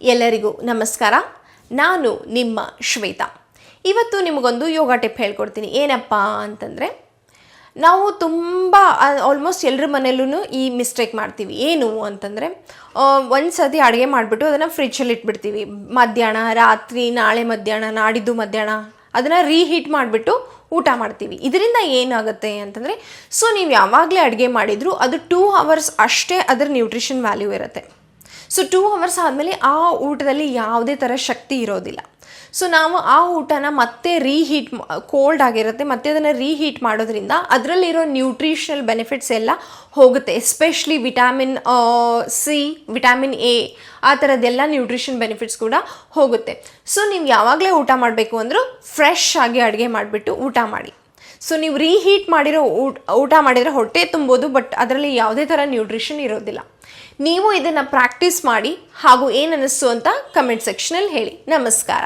ಎಲ್ಲರಿಗೂ ನಮಸ್ಕಾರ. ನಾನು ನಿಮ್ಮ ಶ್ವೇತಾ. ಇವತ್ತು ನಿಮಗೊಂದು ಯೋಗ ಟಿಪ್ ಹೇಳ್ಕೊಡ್ತೀನಿ. ಏನಪ್ಪ ಅಂತಂದರೆ, ನಾವು ತುಂಬ ಆಲ್ಮೋಸ್ಟ್ ಎಲ್ಲರ ಮನೆಯಲ್ಲೂ ಈ ಮಿಸ್ಟೇಕ್ ಮಾಡ್ತೀವಿ. ಏನು ಅಂತಂದರೆ, ಒಂದು ಸತಿ ಅಡುಗೆ ಮಾಡಿಬಿಟ್ಟು ಅದನ್ನು ಫ್ರಿಜ್ಜಲ್ಲಿ ಇಟ್ಬಿಡ್ತೀವಿ. ಮಧ್ಯಾಹ್ನ, ರಾತ್ರಿ, ನಾಳೆ ಮಧ್ಯಾಹ್ನ, ನಾಡಿದ್ದು ಮಧ್ಯಾಹ್ನ ಅದನ್ನು ರೀಹೀಟ್ ಮಾಡಿಬಿಟ್ಟು ಊಟ ಮಾಡ್ತೀವಿ. ಇದರಿಂದ ಏನಾಗುತ್ತೆ ಅಂತಂದರೆ, ನೀವು ಯಾವಾಗಲೇ ಅಡುಗೆ ಮಾಡಿದರೂ ಅದು 2 hours ಅಷ್ಟೇ ಅದರ ನ್ಯೂಟ್ರಿಷನ್ ವ್ಯಾಲ್ಯೂ ಇರುತ್ತೆ. 2 hours ಆದಮೇಲೆ ಆ ಊಟದಲ್ಲಿ ಯಾವುದೇ ಥರ ಶಕ್ತಿ ಇರೋದಿಲ್ಲ. ನಾವು ಆ ಊಟನ ಮತ್ತೆ ರೀಹೀಟ್, ಕೋಲ್ಡ್ ಆಗಿರುತ್ತೆ, ಮತ್ತೆ ಅದನ್ನು ರೀಹೀಟ್ ಮಾಡೋದ್ರಿಂದ ಅದರಲ್ಲಿರೋ ನ್ಯೂಟ್ರಿಷನಲ್ ಬೆನಿಫಿಟ್ಸ್ ಎಲ್ಲ ಹೋಗುತ್ತೆ. Especially vitamin C, vitamin A, ಆ ಥರದ್ದೆಲ್ಲ ನ್ಯೂಟ್ರಿಷನ್ ಬೆನಿಫಿಟ್ಸ್ ಕೂಡ ಹೋಗುತ್ತೆ. ನೀವು ಯಾವಾಗಲೇ ಊಟ ಮಾಡಬೇಕು ಅಂದರೂ ಫ್ರೆಶ್ ಆಗಿ ಅಡುಗೆ ಮಾಡಿಬಿಟ್ಟು ಊಟ ಮಾಡಿ. ನೀವು ರೀಹೀಟ್ ಮಾಡಿರೋ ಊಟ ಮಾಡಿದರೆ ಹೊಟ್ಟೆ ತುಂಬೋದು, ಬಟ್ ಅದರಲ್ಲಿ ಯಾವುದೇ ಥರ ನ್ಯೂಟ್ರಿಷನ್ ಇರೋದಿಲ್ಲ. ನೀವು ಇದನ್ನು ಪ್ರಾಕ್ಟೀಸ್ ಮಾಡಿ ಹಾಗೂ ಏನು ಅನ್ನಿಸ್ತು ಅಂತ ಕಮೆಂಟ್ ಸೆಕ್ಷನಲ್ಲಿ ಹೇಳಿ. ನಮಸ್ಕಾರ.